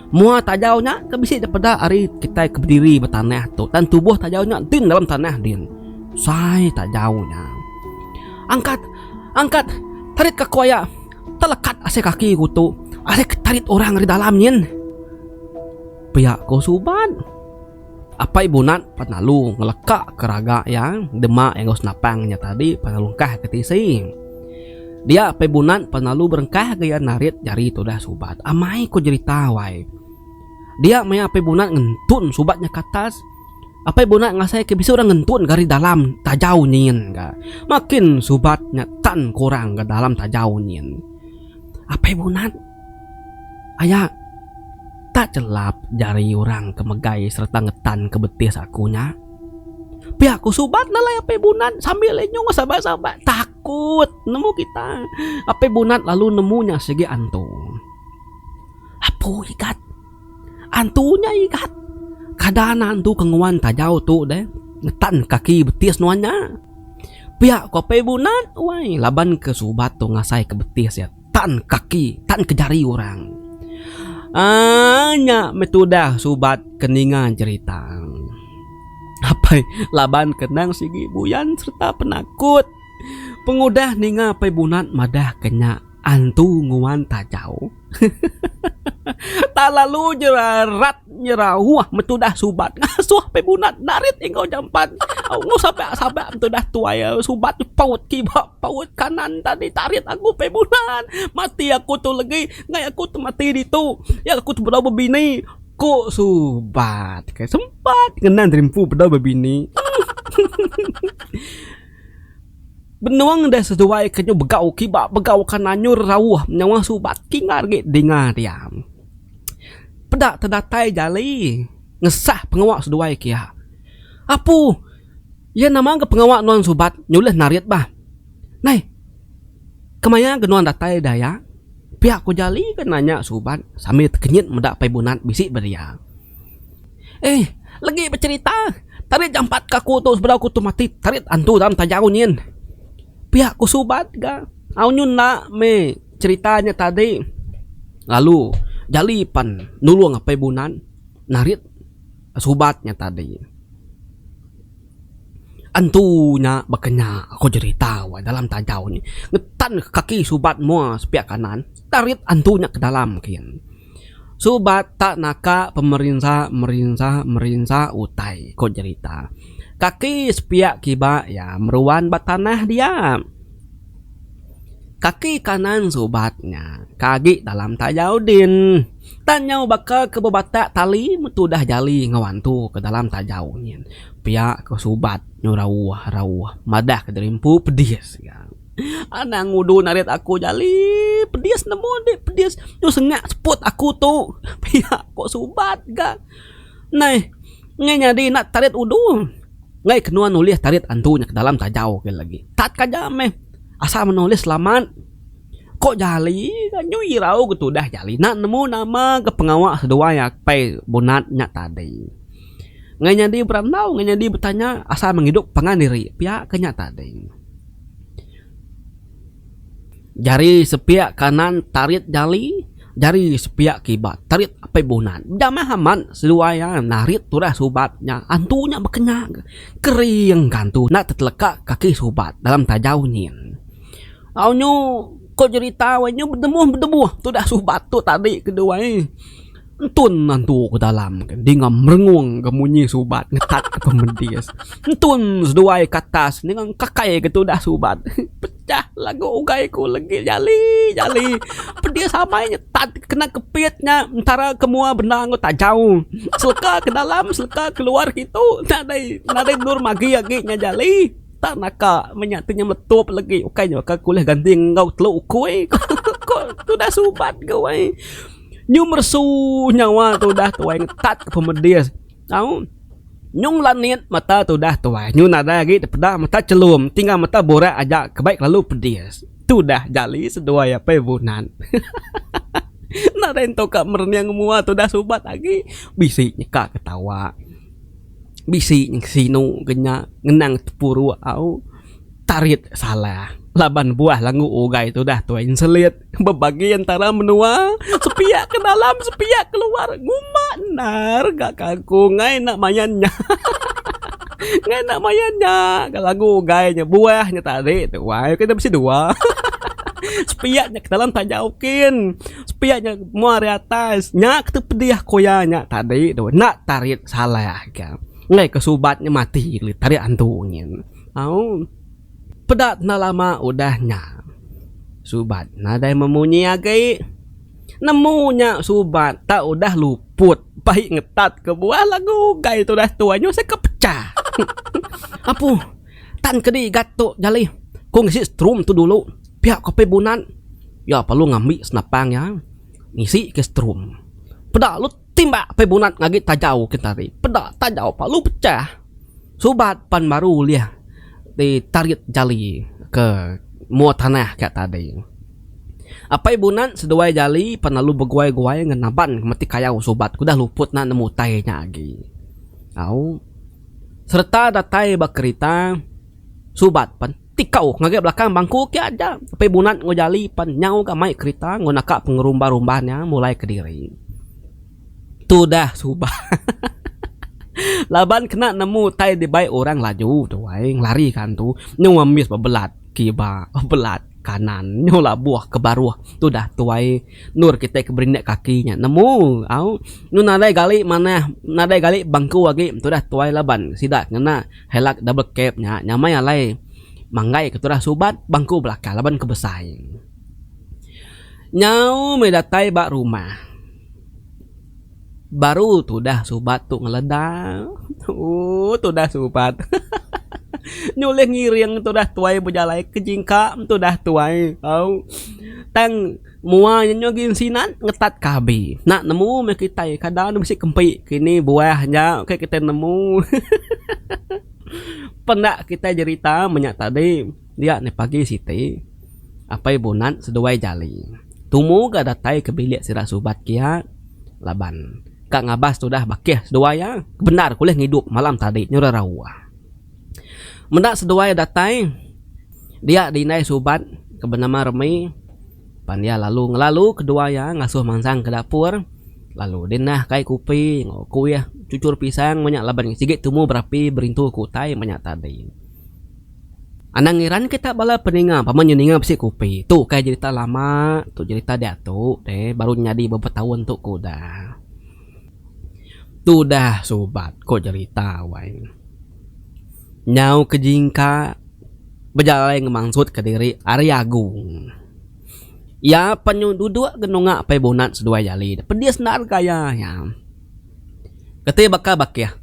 A: Mua tajaunya kebisi daripada hari kita berdiri bertanah tu dan tubuh tajaunya din dalam tanah din. Sai tajaunya. Angkat tarik ke kuaya. Telekat ase kaki ku tu. Ase tarik orang di dalamnya. Pihak ko sobat. Apa ibunat panalu ngelekak keraga yang demak yang gos napangnya tadi panalungkah ketisi. Dia apa ibunat panalu berengkah gaya narit jari tu dah sobat. Amai ko cerita wai. Dia maya apa bunat ngentun sobatnya ke atas. Apa bunat ngasai ke bisa orang ngentun dari dalam tajau nyin ga. Makin sobatnya tan kurang ke dalam tajau nyin. Apa bunat? Ayah tak celap jari orang kemegai serta ngetan ke betis akunya. Pihak ku subat nalai ape bunat sambil lenyong sabar-sabar takut nemu kita ape bunat lalu nemunya segi antu. Apu ikat antunya ikat kadana antu kenguan tajau tu deh ngetan kaki betis nuanya. Pihak ku ape bunat wai laban ke subat tu ngasai ke betis ya tan kaki tan ke jari orang. Nya metudah subat keningan cerita apa laban kenang sigi buyan serta penakut pengudah ninga pai bunat madah kenya antu nguan tajau. Tak lalu jerat nyerah metudah subat ngasuh pai bunat narit engkau jampat ngu sampai metudah tuaya subat paut kiba paut kanan tadi tarit aku pai bunat mati aku tu lagi ngai aku tu mati di tu ya aku tu berapa bini kok subat kayak sempat kenan rimpu pada babini. Benuang dah sesuai kenyo begau kiba begau kananyur rawuh nyawa subat kingar ge dengar diam. Pedak terdatai jali ngesah pengawak sesuai kia. Apu ya nama ke pengawak nuan subat nyuleh narit bah. Nai kemaya genuan datai daya pihak ku jali kan nanya subat sambil terkenyit medak pai bunat bisik beria. Lagi bercerita tarit jampat kaku tu sebelah ku tu mati tarit antu dalam tajau nyin. Pihak ku subat ga au nyun nak me ceritanya tadi lalu jali pan nulung pai bunat narit subatnya tadi. Antunya bakenya aku cerita wah dalam tajau ni ngetan kaki subat mua sepiak kanan tarit antunya ke dalam kian. Subat tak naka pemerintah merinsa utai kau cerita kaki sepiak kiba ya meruan batanah dia. Kaki kanan subatnya kaki dalam tajau din tanyau bakal ke bebata tali metudah jali ngawantu ke dalam tajau ni pihak ke subat nyurawah madah ke derimpu pedis ya. Anang ngudu narit aku jali pedis nemu deh pedis nyu sengak seput aku tu pihak kok subat ga nai nyadi nak tarit udu ngai kenuan nulis tarit antunya ke dalam tajau ke lagi tat kaja meh asal menulis selamat kok jali kan nyu irau gitu dah jali nak nemu nama ke pengawak sedua ya pai bunatnya tadi ngai nyadi berandau ngai nyadi bertanya asal menghidup pengandiri pihak kenya tadi jari sepiak kanan tarit jali jari sepiak kibat tarit apa bunat jamah haman seluaya narit turah subatnya antunya bekenya kering kantu nak terlekak kaki subat dalam tajau nyin au nyu kok cerita wa nyu berdemuh tu dah subat tu tadi kedua entun nantu ke dalam kan dengan merengung kemunyi subat ngetat ke pemedias entun seduai ke atas dengan kakai ke tu dah subat pecah lagu ugai ku lagi jali pedia samai nyetat kena kepitnya antara kemua benda ngot tajau seleka ke dalam seleka keluar gitu nadai nur magi nya jali tak naka menyatunya metup lagi ukainya ka kuliah ganti ngau telu ukui kok tu dah subat gawai nyu mersu nyawa tu dah tuai ngetat ke pemedias tahu nyung lanit mata tu dah tuai nyu nada lagi pedah mata celum tinggal mata borak aja kebaik lalu pedias tu dah jali sedua ya pebunan. Nada ento kak merniang mua tu dah subat lagi bisiknya kak ketawa bisi sinu kenya ngenang tepuru au tarit salah laban buah langgu ugai tu dah tuain selit berbagi antara menua sepiak ke dalam sepiak keluar ngumanar gak kaku ngai nak mayannya ngai nak mayannya ke langgu ugainya buahnya tadi tu wah kita mesti dua. Sepiaknya ke dalam tak jauhin sepiaknya muari atas nyak tu pediah koyanya tadi tu nak tarit salah kan ngai kesubatnya mati tarik antunya au pedat na lama udahnya subat nadai memunyi lagi nemunya subat tak udah luput baik ngetat ke buah lagu gai tu dah tuanya saya kepecah. Apu tan kedi gato jali ku ngisi strum tu dulu pihak kopi bunan ya perlu ngambil senapang ya ngisi ke strum pedak lu timbak pe bunat ngagi tajau kita tadi pedak tajau pak lu pecah Subat pan baru liah ditarik jali ke mua tanah kayak tadi. Apa ibunan seduai jali pan lalu beguai-guai ngenaban mati kayau subat kudah luput na nemu tainya lagi. Au serta datai bakerita subat pan tikau ngage belakang bangku kia aja. Apa ibunan ngojali pan nyau ka mai kerita ngonaka pengerumba-rumbanya mulai ke diri. Tu dah subat. Laban kena nemu tai di baik orang laju tu ai lari kan tu nyu amis bebelat kiba bebelat kanan nyu lah buah ke baruah tu dah tu ai nur kita ke berinek kakinya nemu au nu nadai gali mana nadai gali bangku lagi tu dah tu ai laban sidak ngena helak double cap nya nyamai alai manggai ke tu dah subat bangku belakang laban kebesai nyau medatai bak rumah. Baru tu dah subat tu ngeledak. Tu dah subat. Nyuleh ngiring tu dah tuai berjalai ke jingka tu dah tuai. Au. Tang mua nyo gin sinan ngetat kabi. Nak nemu me kita kadang mesti kempi. Kini buahnya kayak kita nemu. Pendak kita cerita banyak tadi. Dia ni pagi siti. Apa ibunan seduai jali. Tumu gak datai ke bilik sirah subat kia. Laban. Kak ngabas tu dah bakih sedua ya. Benar kuliah ngidup malam tadi nyura rawa. Mendak sedua datai. Dia dinai subat ke bernama Remi. Pan dia lalu ngelalu kedua ya ngasuh mangsang ke dapur. Lalu dinah kai kupi ngoku ya cucur pisang banyak laban sigit tumu berapi berintu kutai banyak tadi. Anangiran kita bala peninga paman nyeninga besi kupi. Tu kai cerita lama, tu cerita dia tu deh baru nyadi beberapa tahun tu kuda. Tu dah sobat kok cerita wai. Nyau ke jingka berjalan ngemangsud ke diri Arya Agung. Ya penyu duduk genunga pai bonat sedua jali. Pedias nar kaya ya. Kete bakal ya.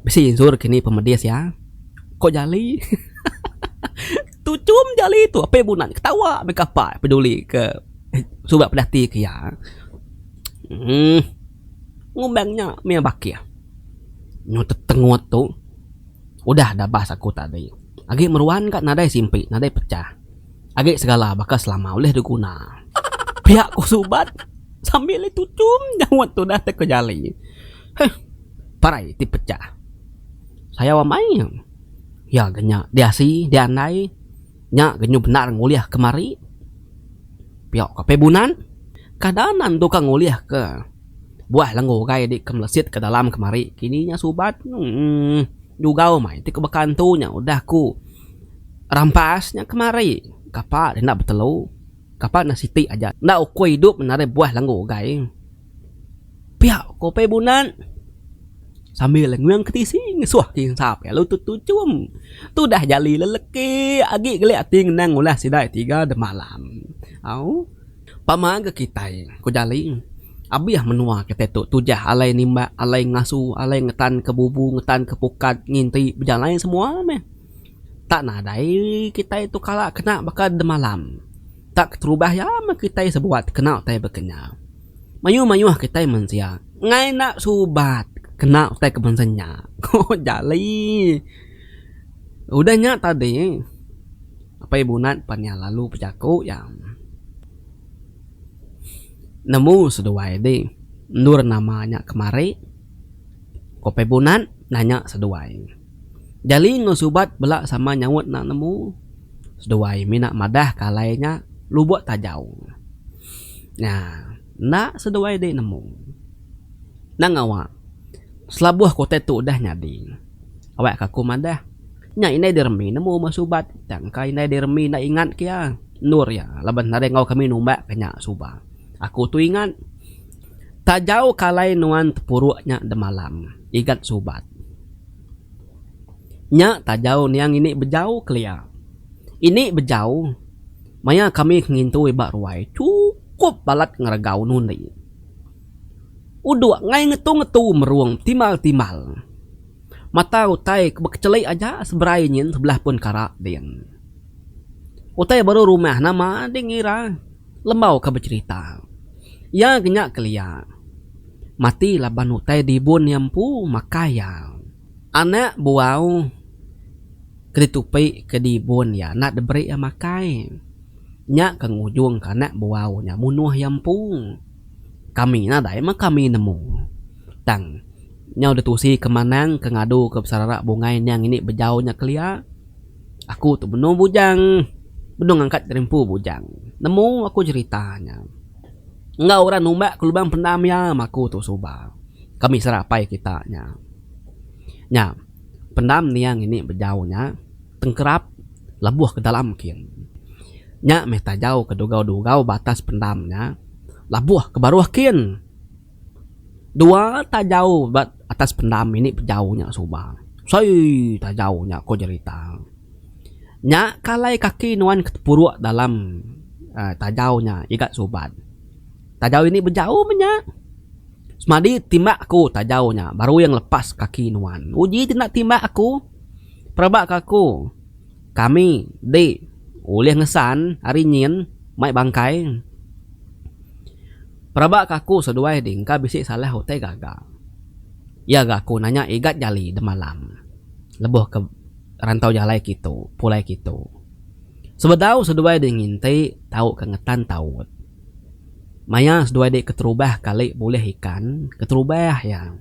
A: Besi insur kini pemedias ya. Kok jali? Tu cum jali tu apa bonat ketawa bekapa peduli ke sobat pedati ke ya. Ngumbangnya mia bakia. Nyo tetengut tu. Udah dah bahas aku tadi. Agi meruan kat nadai simpi, nadai pecah. Agi segala bakal selama oleh diguna. Pihak ku subat sambil itu cum jawat tu dah teko jali. Heh, parai ti pecah. Saya wa mai. Ya genya diasi, diandai. Nya genyu benar nguliah kemari. Pihak kape bunan. Kadanan tukang nguliah ke buah langgo gai di kemlesit ke dalam kemari. Kininya subat juga mai ti kebekantunya udah ku rampasnya kemari. Kapa dia nak betelu. Kapa na siti aja. Ndak uku hidup menare buah langgo gai. Piak kope bunan. Sambil nguang ketisi ngesuah king sap ya lu tu cum. Tu dah jali leleki agi gele ating nang ulah sidai 3 de malam. Au pamaga kita ko jali. Abiyah menua kita tu tujah alai nimba alai ngasu alai ngetan ke bubu ngetan ke pukat nginti berjalan semua meh tak nadai kita itu kala kena bakal de malam tak terubah ya mah kita sebuat kena tai berkenya mayu kita mensia ngai nak subat kena tai kebensanya kok jali udahnya tadi apa ibunat panya lalu pejaku yang nemu seduai deh nur namanya kemari kope bunan nanya seduai jali ngosubat belak sama nyawut nak nemu seduai minak madah kalainya lubuk tajau nah nak seduai deh nemu nang awak selabuh kote tu dah nyadi awak kaku madah nya ini dermi nemu masubat tangkai ini dermi nak ingat kia nur ya laban nare ngau kami numbak kenya subah. Aku tu ingat tak jauh kalai nuan tepuruknya de malam. Ingat subat. Nya tak jauh niang ini bejauh kelia. Ini bejauh. Maya kami ngintu ibak ruai. Cukup balat ngeragau nundi. Uduk ngai ngetu meruang timal. Mata utai kecelai aja seberai nyin sebelah pun karak dian. Utai baru rumah nama dia ngira. Lembau ke bercerita. Ya genyak kelia. Mati laban utai dibun yampu makaya. anak buau keditupi kedibun ya nak diberi makai nya kang ujung kana buau nya munuh yampung kami na dai mah kami nemu tang nyau detusi kemanang kengadu ke sarara bungai yang ini bejau nya kelia aku tu benuh bujang benung angkat rempu bujang nemu aku ceritanya enggak orang numbak ke lubang pendam ya maku tu suba kami serapai kita nya pendam yang ini bejaunya tengkerap lebuh ke dalam kin nya meh tajau ke dugau-dugau batas pendamnya labuh ke baruah kin dua tajau bat atas pendam ini bejaunya suba soi tajaunya ko cerita nya kalai kaki nuan ketepuruk dalam tajaunya ikat sobat tajau ini bejauh banyak semadi timbak aku tajaunya baru yang lepas kaki nuan uji tidak timbak aku perabak aku kami di oleh ngesan hari nyin mai bangkai perabak aku seduai dingka bisik salah hotel gagal ya gaku nanya igat jali de malam lebuh ke rantau jalai gitu pulai gitu sebedau seduai dingin teh tahu kengetan tahu maya seduai dek keterubah kali boleh ikan keterubah ya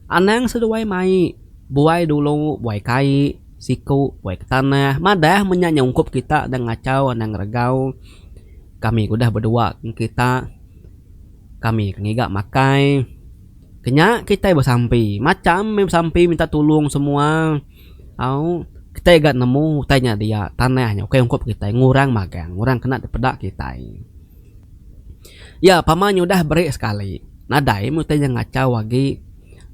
A: anang seduai mai buai dulu buai kai siku buai ke tanah madah menyanyungkup kita dan ngacau anang regau kami udah berdua kita kami ngigak makai kenya kita bersampi macam bersampi minta tolong semua au kita gak nemu tanya dia tanahnya oke ungkup kita ngurang magang ngurang kena dipedak kita ya pamannya udah beri sekali nadai mu tanya ngacau lagi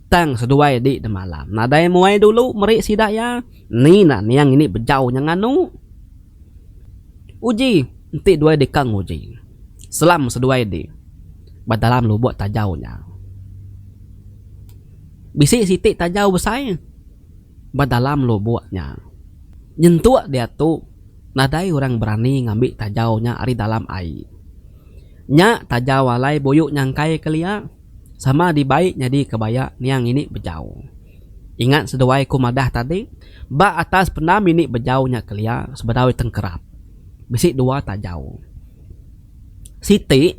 A: tang seduai di malam nadai muai dulu meri sidak ya ni yang ini bejau yang anu uji nanti dua dekang uji selam seduai di badalam lu buat tajaunya bisi sitik tajau besar badalam lu buatnya nyentuh dia tuh nadai orang berani ngambil tajaunya ari dalam air nya tajau walai boyuk nyangkai kelia sama di baiknya di kebaya yang ini bejau ingat seduai kumadah tadi ba atas pendam ini bejaunya kelia sebedawai tengkerap bisi dua tajau siti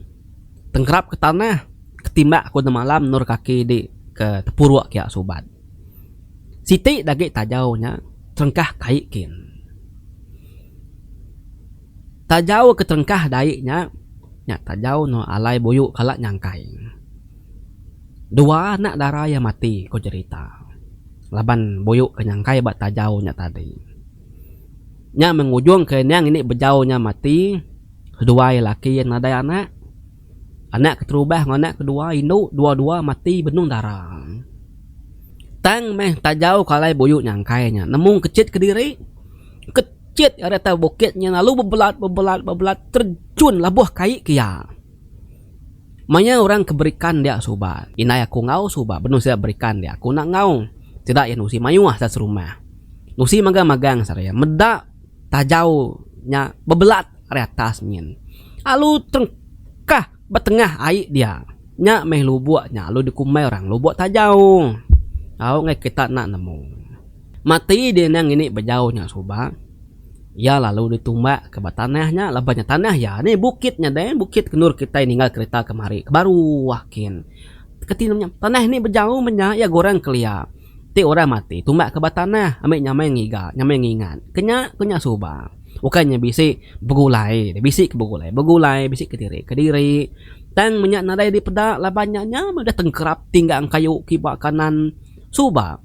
A: tengkerap ke tanah ketimbak aku malam nur kaki di ke tepuruk kia sobat siti dagi tajaunya terengkah kaikin tajau ke terengkah daiknya nya tajau no alai boyuk kalak nyangkai dua anak darah yang mati ko cerita laban boyuk ke nyangkai bat tajau nya tadi nya mengujung ke yang ini bejaunya mati kedua laki yang ada anak keterubah anak kedua induk dua-dua mati benung darah tang meh tajau kalai boyuk nyangkainya nemu kecit ke diri kecit ada tahu bukitnya lalu bebelat terjun labuh kai kia manya orang keberikan dia suba inai aku ngau suba benung saya berikan dia aku nak ngau tidak ya nusi mayuah tas rumah nusi magang saya medak tajau nya bebelat area atas min alu tengkah betengah air dia nya meh lu buatnya lu dikumai orang lu buat tajau au ngai kita nak nemu mati dia yang ini bejaunya soba ya lalu ditumbak ke tanahnya labanya tanah ya ini bukitnya deh bukit kenur kita tinggal kereta kemari baru wakin ketinamnya tanah ini bejauh menya ya goreng kelia ti orang mati tumbak ke tanah ambil nyamai ngingat kenya soba bukannya bisi begulai bisi ke begulai bisi ke diri tang minyak nadai di pedak labanya udah tengkerap tinggal kayu kibak kanan suba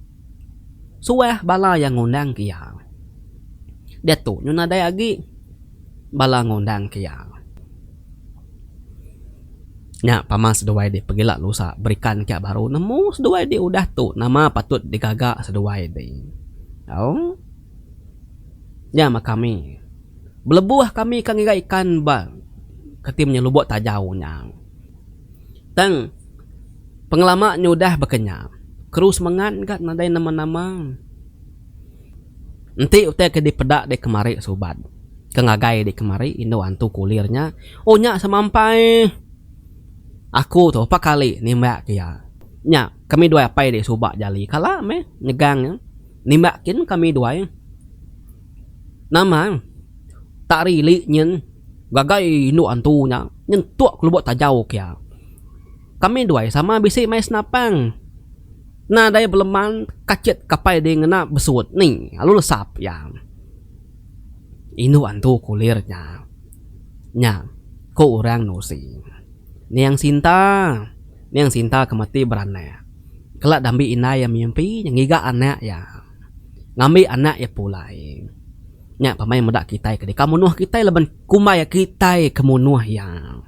A: suah bala yang ngundang kia dia tuh nadai lagi bala ngundang kia nya paman seduai di pergilah lusa berikan kia baru nemu seduai di udah tuh nama patut digagak seduai di oh ya mak kami belebuah kami kang ikan bang ketimnya lu buat tajaunya tang pengalamannya udah bekenyang kerus mengan nadai nama-nama nanti udah ke dipedak di kemari sobat kengagai di kemari indo antu kulirnya oh nya semampai aku tuh apa kali nih mbak kia nya kami dua apa dek subak jali kala me nyegangnya nimbakin kami dua nama tak rili nyen gagai nu antunya nyen tuak kelubuk tajau kia kami dua sama bisi mai senapang nah daya beleman kacet kapai dia ngena besut nih lalu lesap ya inu antu kulirnya nya ko orang nosi niang Sinta kemati berane kelak dambi ina yang mimpi yang ngiga anak ya ngambil anak ya pulai nya pamain medak kita ke kamu nuah kita leban kumai kita kamu nuah ya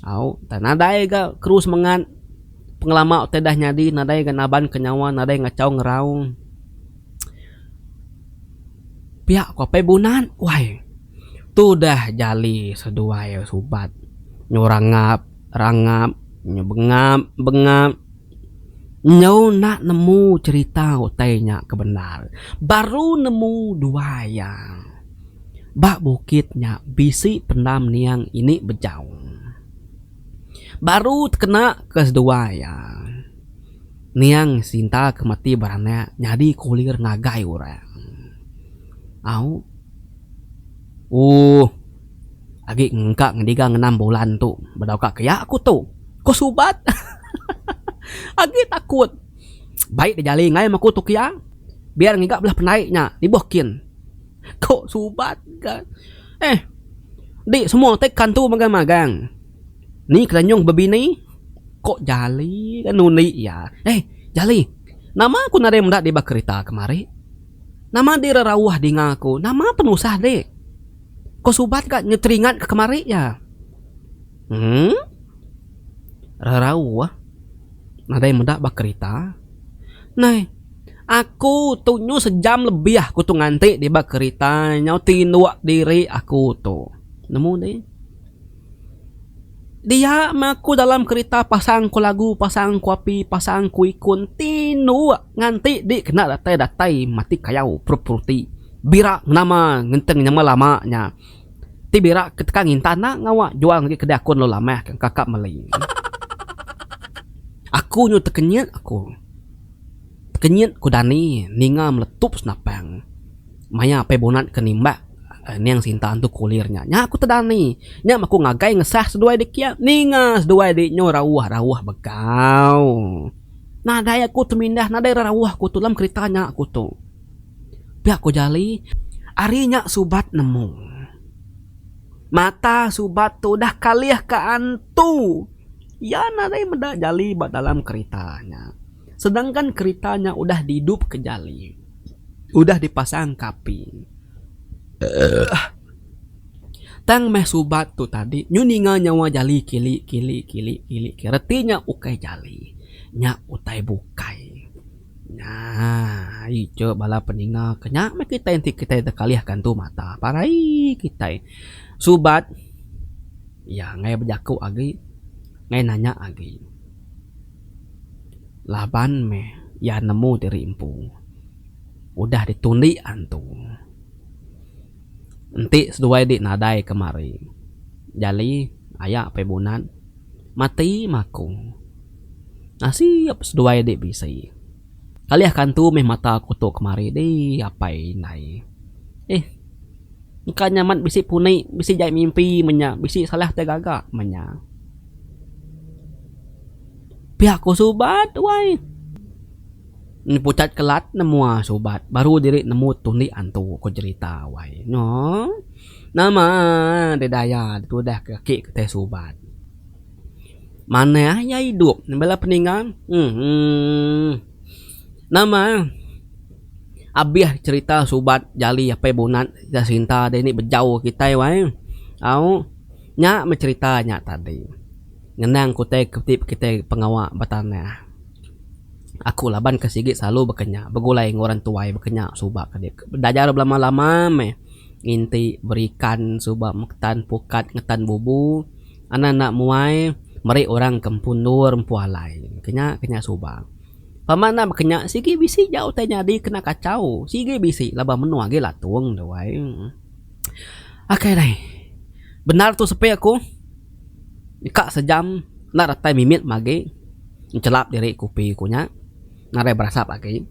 A: au tanadai ga terus mengan pengelama tedah nyadi nadai ga naban kenyawa nadai ngacau ngerau pihak kope bunan wai tu dah jali sedua ya subat nyurangap rangap bengap nyau nak nemu cerita utainya kebenar baru nemu dua yang bak bukitnya bisi pendam niang ini bejau baru kena kedua ya niang Sinta kemati barane nyadi kulir ngagai orang au lagi engkak ngedigang 6 bulan tuh bedauka kaya aku tuh kok subat agi takut baik dijali ngai maku tuh kaya biar ngigak belah penaiknya dibohkin kok subat kan di semua tekan tuh magang-magang ni keranyong babini kok jali kan nuni ya jali nama aku nare mendak di bakerita kemari nama di rerawah di ngaku nama penusah dek kok subat gak nyeteringat ke kemari ya rerawah nada yang mendak bakerita nah aku tunyu sejam lebih aku tuh nganti di bakerita nyau tinduak diri aku tuh nemu deh dia maku dalam kereta pasang ku lagu pasang ku api pasang ku ikun tinu nganti di kena datai mati kayau pruti bira nama ngenteng nama lamanya ti bira ketika ngintana ngawa jual di kedai akun lo lama kakak meli aku nyu tekenyet ku dani ninga meletup senapang maya apa bonat kenimba niang Sinta untuk kulirnya nya aku tedani nya aku ngagai ngesah sedua dik ya ninga sedua dik nyo rawah begau nah daya aku temindah nah daerah rawah ku tulam ceritanya aku tuh pihak ku jali arinya subat nemu mata subat tuh dah kaliah ke antu ya nadai meda jali bak dalam ceritanya sedangkan ceritanya udah dihidup ke jali udah dipasang kapi tang meh subat tu tadi nyuninga nyawa jali kili retinya ukai jali nya utai bukai nah ijo bala peninga kenya me kita enti kita tekaliahkan tu mata parai kita subat ya ngai bejaku agi ngai nanya agi laban meh ya nemu dari empu udah ditundi antu enti sedua dik nadai kemari jali ayak pebunan mati maku nasiap sedua dik bisa kaliah kantu meh mata kutu kemari di apa nai kan nyaman bisi punai bisi jai mimpi menya bisi salah tegaga menya pihak ku subat wai pucat kelat nemu sobat baru diri nemu tundi antu ko cerita wai no nama dedaya itu dah kaki ke teh sobat mana ya hidup bela peningan nama abiah cerita sobat jali apa bonat Sinta deni bejauh kita wai au nya menceritanya tadi ngenang ku teh ketip kita pengawak batana aku laban kesigit selalu bekenya begulai ngoran tuai bekenya subak kadek dajar lama-lama meh inti berikan subak mektan pukat ngetan bubu anak-anak muai meri orang kempundur empualai kenya subak pamana bekenya sigi bisi jauh teh nyadi kena kacau sigi bisi laba menua ge latung dewai akai dai benar tu sepe aku kak sejam nak ratai mimit mage celap diri kopi kunya nare berasa lagi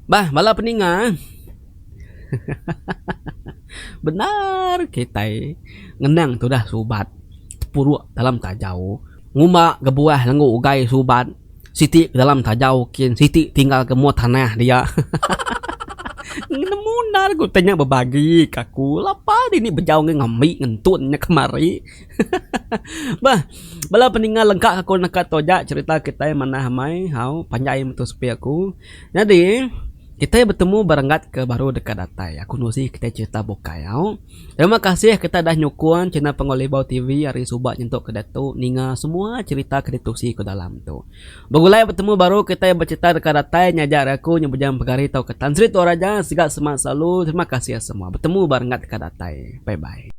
A: bah bala peninga benar kita ngenang tuh dah subat puruk dalam tajau nguma gebuah langgu ugai subat Siti ke dalam tajau kin Siti tinggal ke muat tanah dia nemunar gue tanya berbagi kaku lapa ini bejau ngamik ngentunnya kemari bah bala peninggal lengkap aku nak toja cerita kita mana hamai hau panjai metu sepi aku jadi kita bertemu barengat ke baru dekat datai aku nusi kita cerita bukai hau terima kasih kita dah nyukuan channel Pengolibau TV hari subat nyentuk ke datu ninga semua cerita keditusi ke dalam tu begulai bertemu baru kita yang bercerita dekat datai nyajar aku nyebujang pegari tau ke Tan Sri Toraja segala semangat selalu terima kasih semua bertemu barengat dekat datai bye bye